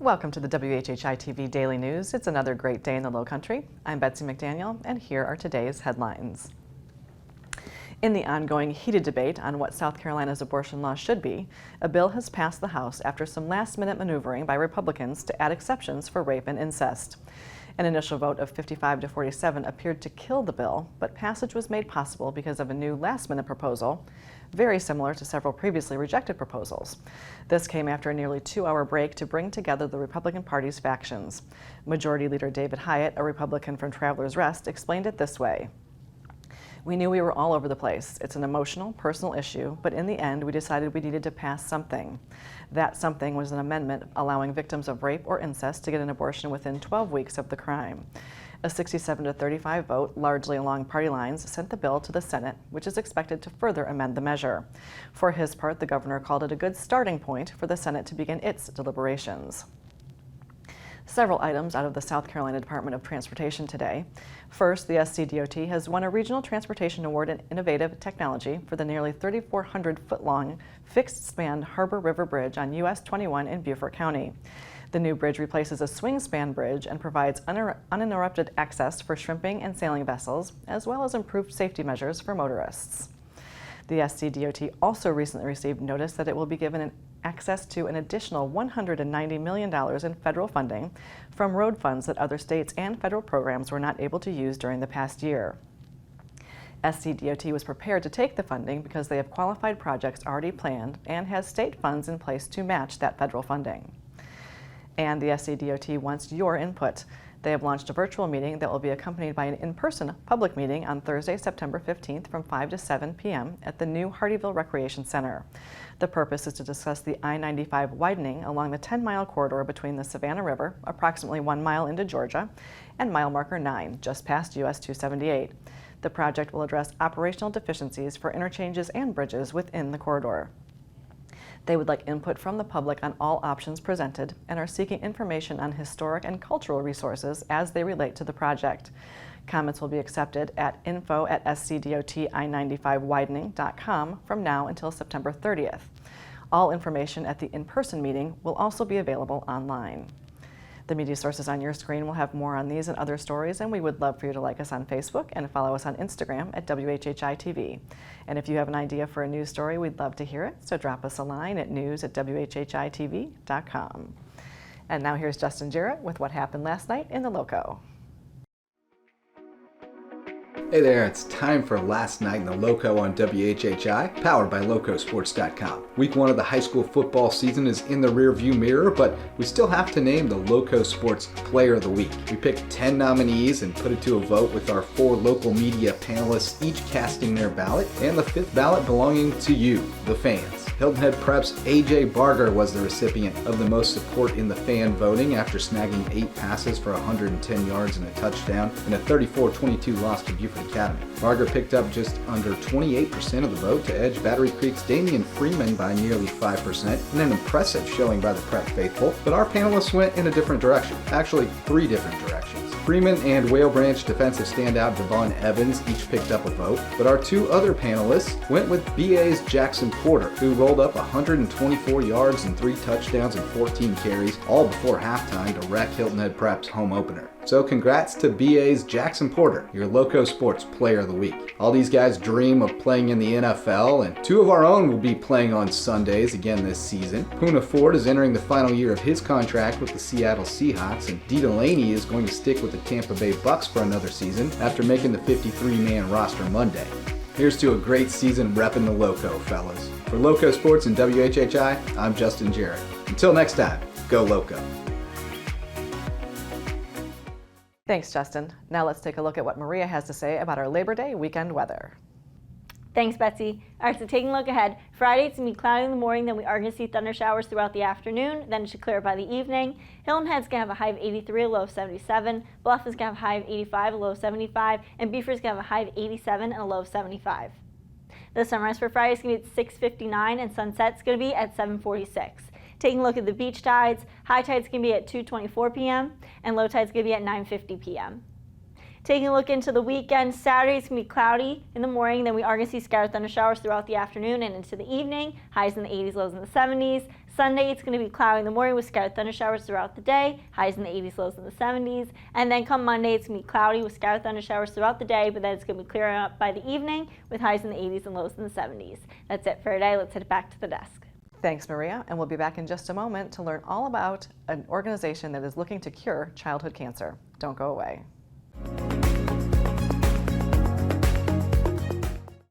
Welcome to the WHHI-TV Daily News. It's another great day in the Lowcountry. I'm Betsy McDaniel, and here are today's headlines. In the ongoing heated debate on what South Carolina's abortion law should be, a bill has passed the House after some last-minute maneuvering by Republicans to add exceptions for rape and incest. An initial vote of 55 to 47 appeared to kill the bill, but passage was made possible because of a new last-minute proposal, very similar to several previously rejected proposals. This came after a nearly 2-hour break to bring together the Republican Party's factions. Majority Leader David Hyatt, a Republican from Travelers Rest, explained it this way. "We knew we were all over the place. It's an emotional, personal issue, but in the end, we decided we needed to pass something. That something was an amendment allowing victims of rape or incest to get an abortion within 12 weeks of the crime." A 67 to 35 vote, largely along party lines, sent the bill to the Senate, which is expected to further amend the measure. For his part, the governor called it a good starting point for the Senate to begin its deliberations. Several items out of the South Carolina Department of Transportation today. First, the SCDOT has won a Regional Transportation Award in Innovative Technology for the nearly 3,400-foot-long fixed-span Harbor River Bridge on US 21 in Beaufort County. The new bridge replaces a swing-span bridge and provides uninterrupted access for shrimping and sailing vessels, as well as improved safety measures for motorists. The SCDOT also recently received notice that it will be given access to an additional $190 million in federal funding from road funds that other states and federal programs were not able to use during the past year. SCDOT was prepared to take the funding because they have qualified projects already planned and has state funds in place to match that federal funding. And the SCDOT wants your input. They have launched a virtual meeting that will be accompanied by an in-person public meeting on Thursday, September 15th from 5 to 7 p.m. at the new Hardyville Recreation Center. The purpose is to discuss the I-95 widening along the 10-mile corridor between the Savannah River, approximately 1 mile into Georgia, and mile marker 9, just past US 278. The project will address operational deficiencies for interchanges and bridges within the corridor. They would like input from the public on all options presented and are seeking information on historic and cultural resources as they relate to the project. Comments will be accepted at info@scdoti95widening.com from now until September 30th. All information at the in-person meeting will also be available online. The media sources on your screen will have more on these and other stories, and we would love for you to like us on Facebook and follow us on Instagram at WHHI-TV. And if you have an idea for a news story, we'd love to hear it, so drop us a line at news@WHHITV.com. And now here's Justin Jarrett with what happened last night in the Loco. Hey there, it's time for Last Night in the Loco on WHHI, powered by Locosports.com. Week 1 of the high school football season is in the rearview mirror, but we still have to name the Loco Sports Player of the Week. We picked 10 nominees and put it to a vote with our 4 local media panelists each casting their ballot, and the 5th ballot belonging to you, the fans. Hilton Head Prep's AJ Barger was the recipient of the most support in the fan voting after snagging 8 passes for 110 yards and a touchdown in a 34-22 loss to Beaufort Academy. Barger picked up just under 28% of the vote to edge Battery Creek's Damian Freeman by nearly 5% in an impressive showing by the Prep faithful, but our panelists went in a different direction, actually 3 different directions. Freeman and Whale Branch defensive standout Devon Evans each picked up a vote, but our 2 other panelists went with BA's Jackson Porter, who rolled up 124 yards and 3 touchdowns and 14 carries, all before halftime to wreck Hilton Head Prep's home opener. So congrats to BA's Jackson Porter, your Loco Sports Player of the Week. All these guys dream of playing in the NFL, and 2 of our own will be playing on Sundays again this season. Poona Ford is entering the final year of his contract with the Seattle Seahawks, and Dee Delaney is going to stick with the Tampa Bay Bucks for another season after making the 53-man roster Monday. Here's to a great season repping the Loco, fellas. For Loco Sports and WHHI, I'm Justin Jarrett. Until next time, go Loco. Thanks, Justin. Now let's take a look at what Maria has to say about our Labor Day weekend weather. Thanks, Betsy. All right, so taking a look ahead, Friday it's going to be cloudy in the morning, then we are going to see thunder showers throughout the afternoon, then it should clear up by the evening. Hilton Head's going to have a high of 83, a low of 77. Bluffton's going to have a high of 85, a low of 75. And Beaufort's going to have a high of 87 and a low of 75. The sunrise for Friday is going to be at 6:59 and sunset's going to be at 7:46. Taking a look at the beach tides, high tide's going to be at 2:24 p.m. and low tide's going to be at 9:50 p.m. Taking a look into the weekend, Saturday it's going to be cloudy in the morning, then we are going to see scattered thunder showers throughout the afternoon and into the evening, highs in the 80s, lows in the 70s. Sunday it's going to be cloudy in the morning with scattered thunder showers throughout the day, highs in the 80s, lows in the 70s. And then come Monday it's going to be cloudy with scattered thunder showers throughout the day, but then it's going to be clearing up by the evening with highs in the 80s and lows in the 70s. That's it for today. Let's head back to the desk. Thanks, Maria, and we'll be back in just a moment to learn all about an organization that is looking to cure childhood cancer. Don't go away.